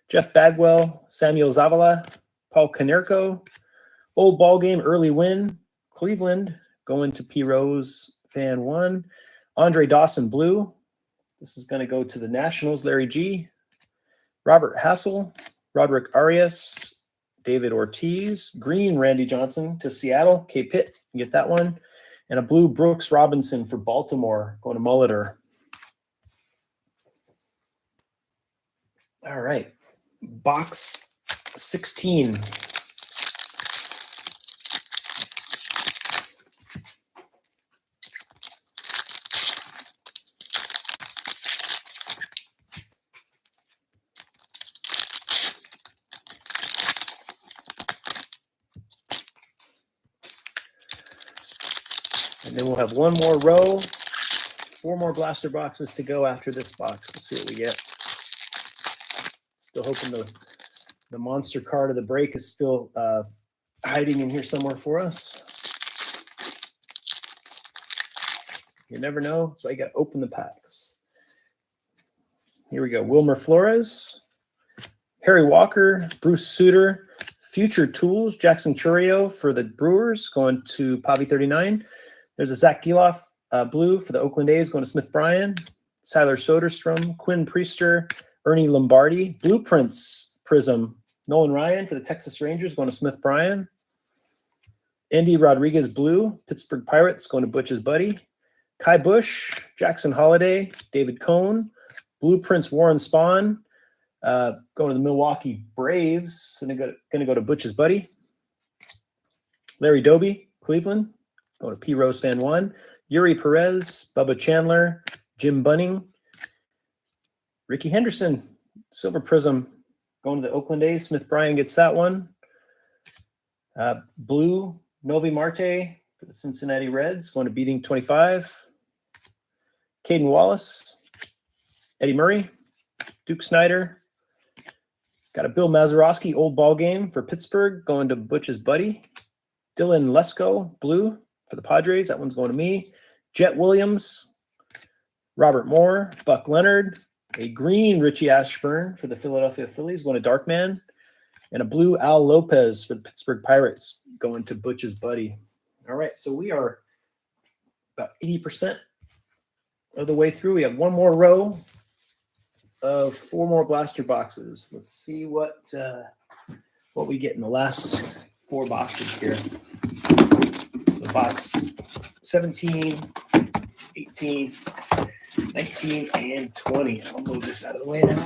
Jeff Bagwell, Samuel Zavala, Paul Konerko. Old Ball Game, Early Win, Cleveland, going to P. Rose, fan 1. Andre Dawson, blue. This is going to go to the Nationals, Larry G. Robert Hassel, Roderick Arias, David Ortiz. Green, Randy Johnson to Seattle, K. Pitt, you get that one. And a blue Brooks Robinson for Baltimore, going to Molitor. All right, box 16. And then we'll have one more row, 4 more blaster boxes to go after this box. Let's see what we get. Still hoping the monster card of the break is still hiding in here somewhere for us. You never know, so I got to open the packs. Here we go. Wilmer Flores, Harry Walker, Bruce Sutter, Future Tools, Jackson Churio for the Brewers, going to Pavi 39. There's a Zach Geloff, blue for the Oakland A's, going to Smith Bryan. Tyler Soderstrom, Quinn Priester, Ernie Lombardi. Blueprints Prism, Nolan Ryan for the Texas Rangers, going to Smith Bryan. Andy Rodriguez, blue, Pittsburgh Pirates, going to Butch's buddy. Kai Bush, Jackson Holiday, David Cohn. Blueprints Warren Spahn, going to the Milwaukee Braves, going to go to Butch's buddy. Larry Doby, Cleveland, going to P. Rose fan 1. Yuri Perez, Bubba Chandler, Jim Bunning. Ricky Henderson, Silver Prism, going to the Oakland A's. Smith Bryan gets that one. Blue, Novi Marte for the Cincinnati Reds, going to Beating 25. Caden Wallace, Eddie Murray, Duke Snyder. Got a Bill Mazeroski Old Ball Game for Pittsburgh, going to Butch's buddy. Dylan Lesko, blue for the Padres. That one's going to me. Jet Williams, Robert Moore, Buck Leonard, a green Richie Ashburn for the Philadelphia Phillies, going to Darkman. And a blue Al Lopez for the Pittsburgh Pirates going to Butch's buddy. All right, so we are about 80% of the way through. We have one more row of 4 more blaster boxes. Let's see what we get in the last 4 boxes here. So box 17, 18, 19, and 20. I'll move this out of the way now.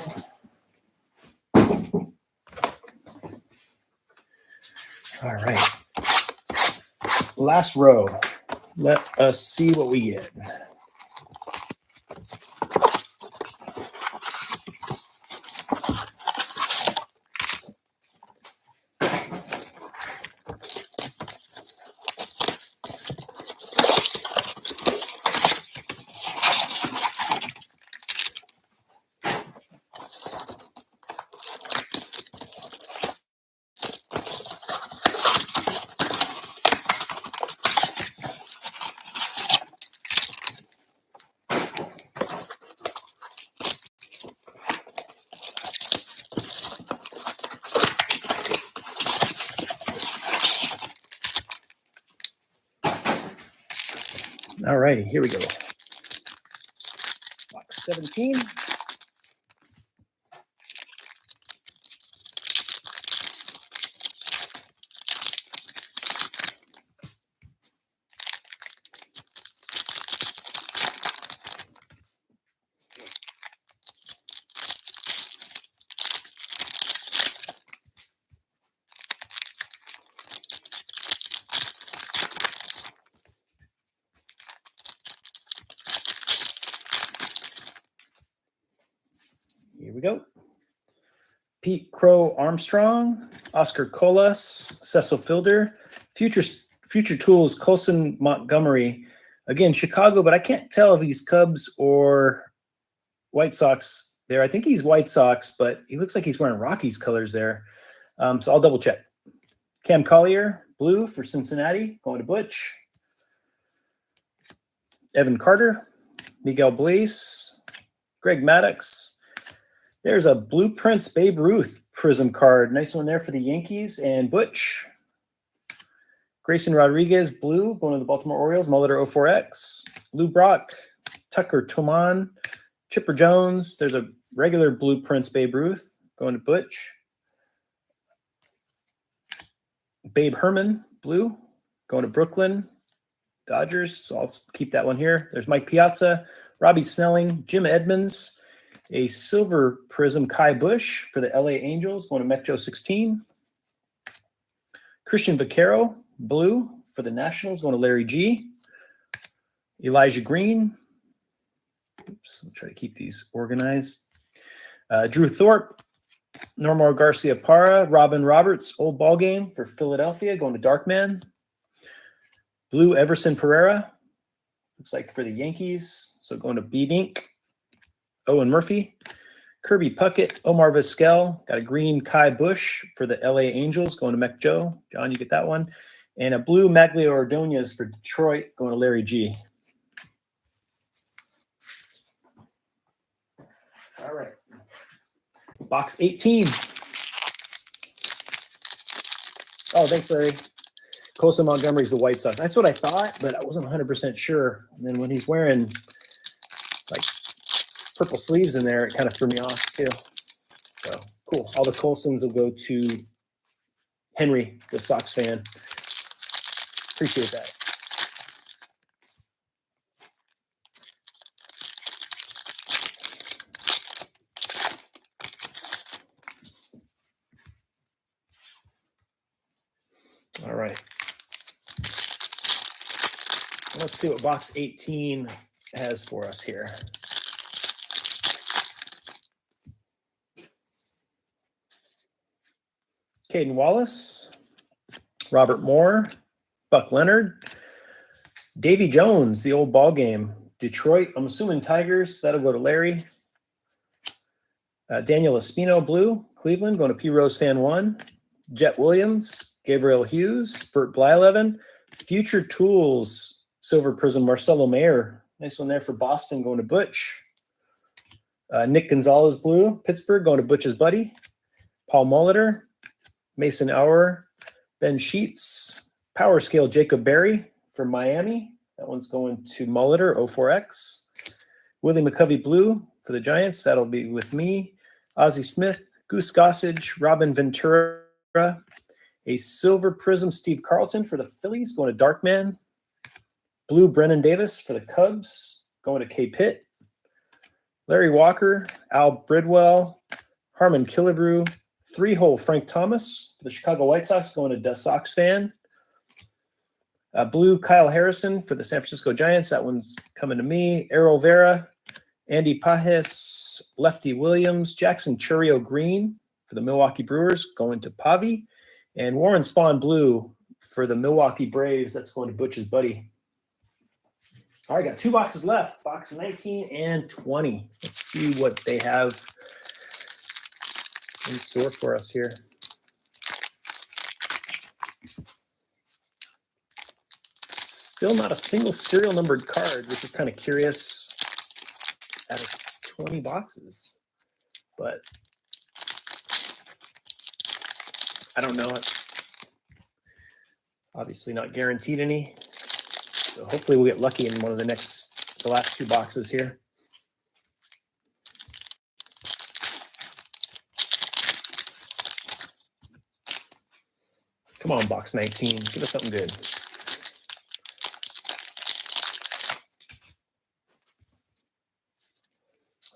All right. Last row. Let us see what we get. All righty, here we go. Box 17. Here we go. Pete Crow Armstrong, Oscar Colas, Cecil Fielder, Future Tools, Colson Montgomery. Again, Chicago, but I can't tell if he's Cubs or White Sox there. I think he's White Sox, but he looks like he's wearing Rockies colors there. So I'll double check. Cam Collier, blue for Cincinnati, going to Butch. Evan Carter, Miguel Bleis, Greg Maddux. There's a Blueprints Babe Ruth Prizm card. Nice one there for the Yankees and Butch. Grayson Rodriguez, blue, going to the Baltimore Orioles, Molitor 04X. Lou Brock, Tucker Toman, Chipper Jones. There's a regular Blueprints Babe Ruth going to Butch. Babe Herman, blue, going to Brooklyn Dodgers. So I'll keep that one here. There's Mike Piazza, Robbie Snelling, Jim Edmonds. A silver Prizm Kai Bush for the LA Angels, going to Metro 16. Christian Vaquero, blue for the Nationals, going to Larry G. Elijah Green. Oops, I'll try to keep these organized. Drew Thorpe, Normar Garcia Parra, Robin Roberts, old ball game for Philadelphia, going to Darkman. Blue Everson Pereira, looks like for the Yankees, so going to Beat Inc. Owen Murphy, Kirby Puckett, Omar Vizquel, got a green Kai Bush for the LA Angels, going to Mech Joe. John, you get that one. And a blue Maglio Ordonez for Detroit, going to Larry G. All right. Box 18. Oh, thanks, Larry. Colson Montgomery's the White Sox. That's what I thought, but I wasn't 100% sure. And then when he's wearing like purple sleeves in there, it kind of threw me off too. So cool. All the Colsons will go to Henry, the Sox fan. Appreciate that. All right. Let's see what box 18 has for us here. Caden Wallace, Robert Moore, Buck Leonard, Davy Jones, the old ball game, Detroit. I'm assuming Tigers. That'll go to Larry. Daniel Espino, blue, Cleveland, going to P. Rose Fan 1. Jet Williams, Gabriel Hughes, Bert Blyleven, Future Tools, silver Prizm, Marcelo Mayer. Nice one there for Boston, going to Butch. Nick Gonzalez, blue, Pittsburgh, going to Butch's buddy. Paul Molitor. Mason Auer, Ben Sheets, Power Scale Jacob Berry for Miami. That one's going to Molitor 04X. Willie McCovey Blue for the Giants. That'll be with me. Ozzie Smith, Goose Gossage, Robin Ventura. A silver Prizm Steve Carlton for the Phillies, going to Darkman. Blue Brennan Davis for the Cubs, going to K Pitt. Larry Walker, Al Bridwell, Harmon Killebrew, 3-hole Frank Thomas for the Chicago White Sox, going to the Sox fan. Blue Kyle Harrison for the San Francisco Giants. That one's coming to me. Errol Vera, Andy Pajes, Lefty Williams, Jackson Churio Green for the Milwaukee Brewers, going to Pavi. And Warren Spahn Blue for the Milwaukee Braves. That's going to Butch's buddy. All right, got 2 boxes left. Box 19 and 20. Let's see what they have in store for us here. Still not a single serial numbered card, which is kind of curious out of 20 boxes. But I don't know. It's obviously not guaranteed any. So hopefully we'll get lucky in one of the last 2 boxes here. Come on, box 19. Give us something good.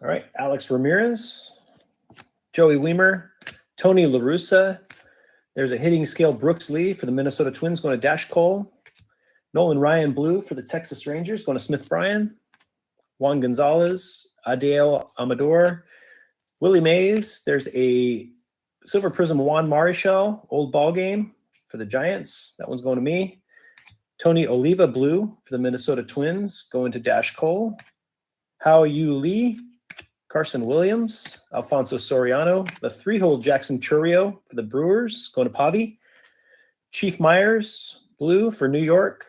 All right, Alex Ramirez, Joey Weimer, Tony La Russa. There's a hitting scale Brooks Lee for the Minnesota Twins, going to Dash Cole. Nolan Ryan Blue for the Texas Rangers, going to Smith Bryan. Juan Gonzalez, Adiel Amador, Willie Mays. There's a Silver Prizm Juan Marichal, old ball game for the Giants. That one's going to me. Tony Oliva Blue for the Minnesota Twins, going to Dash Cole. Hao Yu Lee, Carson Williams, Alfonso Soriano, the 3-hole Jackson Churio for the Brewers, going to Pavi. Chief Myers Blue for New York.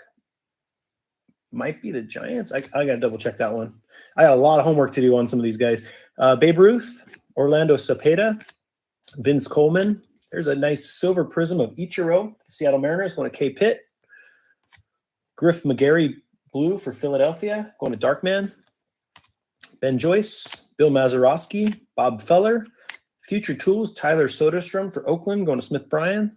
Might be the Giants. I got to double check that one. I got a lot of homework to do on some of these guys. Babe Ruth, Orlando Cepeda, Vince Coleman. There's a nice silver Prizm of Ichiro, Seattle Mariners, going to K Pitt. Griff McGarry Blue for Philadelphia, going to Darkman. Ben Joyce, Bill Mazeroski, Bob Feller. Future Tools, Tyler Soderstrom for Oakland, going to Smith Bryan.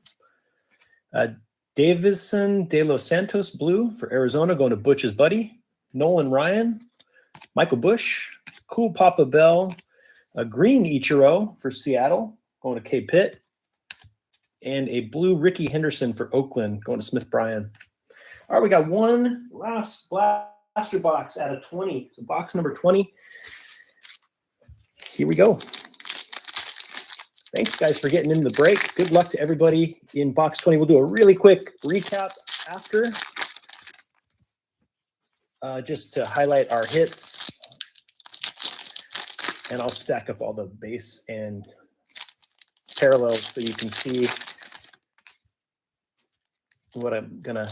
Davison De Los Santos Blue for Arizona, going to Butch's buddy. Nolan Ryan, Michael Bush, Cool Papa Bell, a green Ichiro for Seattle, going to K Pitt. And a blue Ricky Henderson for Oakland, going to Smith Bryan. All right, we got one last blaster box out of 20. So box number 20. Here we go. Thanks, guys, for getting in the break. Good luck to everybody in box 20. We'll do a really quick recap after, just to highlight our hits. And I'll stack up all the base and parallels so you can see what I'm going to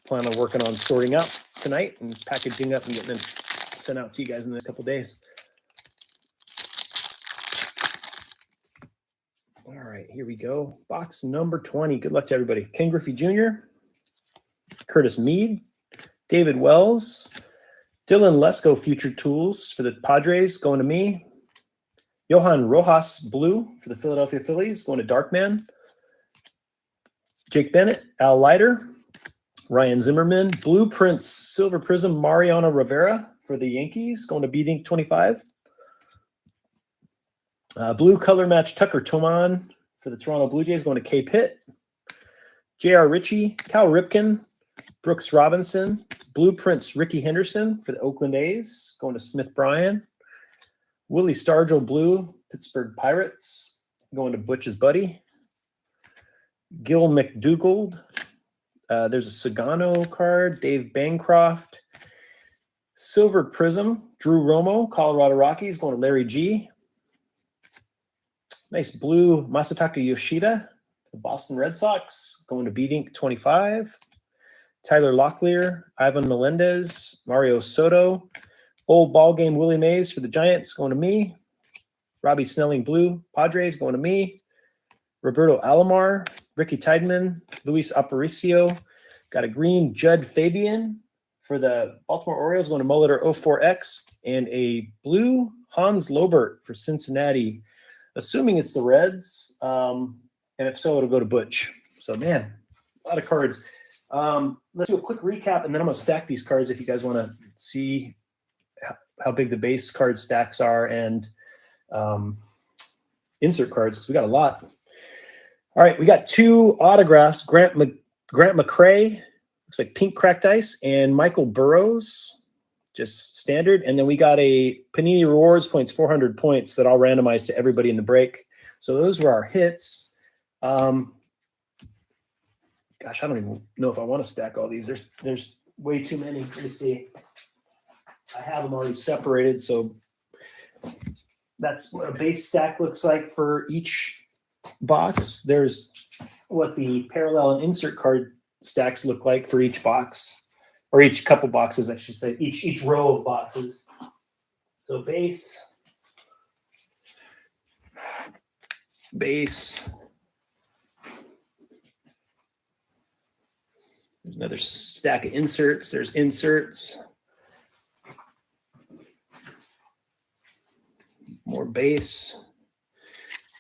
plan on working on sorting up tonight and packaging up and getting them sent out to you guys in a couple days. All right, here we go. Box number 20. Good luck to everybody. Ken Griffey Jr., Curtis Mead, David Wells, Dylan Lesko Future Tools for the Padres, going to me. Johan Rojas Blue for the Philadelphia Phillies, going to Darkman. Jake Bennett, Al Leiter, Ryan Zimmerman, Blueprints Silver Prizm Mariano Rivera for the Yankees, going to B-Dink 25. Blue color match Tucker Toman for the Toronto Blue Jays, going to K Pitt. J.R. Ritchie, Cal Ripken, Brooks Robinson, Blueprints Ricky Henderson for the Oakland A's, going to Smith Bryan. Willie Stargell Blue, Pittsburgh Pirates, going to Butch's buddy. Gil McDougald. There's a Sagano card. Dave Bancroft. Silver Prizm, Drew Romo, Colorado Rockies, going to Larry G. Nice blue Masataka Yoshida, the Boston Red Sox, going to B-Dink 25. Tyler Locklear, Ivan Melendez, Mario Soto. Old ball game Willie Mays for the Giants, going to me. Robbie Snelling Blue, Padres, going to me. Roberto Alomar, Ricky Tideman, Luis Aparicio. Got a green Judd Fabian for the Baltimore Orioles, going to Molitor 04X, and a blue Hans Lobert for Cincinnati, assuming it's the Reds. And if so, it'll go to Butch. So, man, a lot of cards. Let's do a quick recap, and then I'm going to stack these cards if you guys want to see how big the base card stacks are and insert cards, because we got a lot. All right, we got 2 autographs. Grant McCray, looks like pink cracked ice, and Michael Burrows, just standard. And then we got a Panini Rewards points, 400 points that I'll randomize to everybody in the break. So those were our hits. Gosh, I don't even know if I want to stack all these. There's way too many. Let me see. I have them already separated, so that's what a base stack looks like for each box. There's what the parallel and insert card stacks look like for each box, or each couple boxes, I should say, each row of boxes. So base. There's another stack of inserts. There's inserts. More base.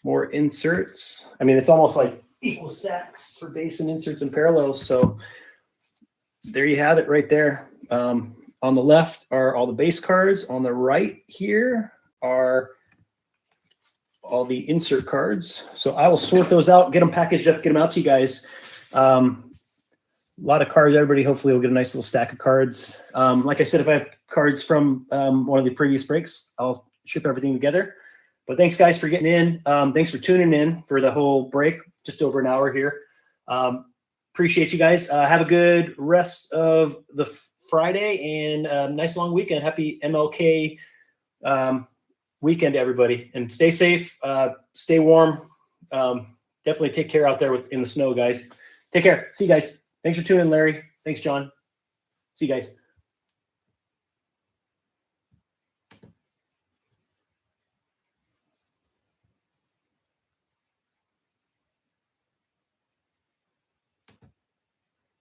More inserts. I mean, it's almost like equal stacks for base and inserts and parallels. So there you have it right there. On the left are all the base cards. On the right here are all the insert cards. So I will sort those out, get them packaged up, get them out to you guys. A lot of cards. Everybody hopefully will get a nice little stack of cards. Like I said, if I have cards from one of the previous breaks, I'll ship everything together. But thanks, guys, for getting in. Thanks for tuning in for the whole break, just over an hour here. Appreciate you guys. Have a good rest of the Friday and a nice long weekend. Happy MLK weekend, everybody. And stay safe, stay warm. Definitely take care out there in the snow, guys. Take care. See you guys. Thanks for tuning in, Larry. Thanks, John. See you guys.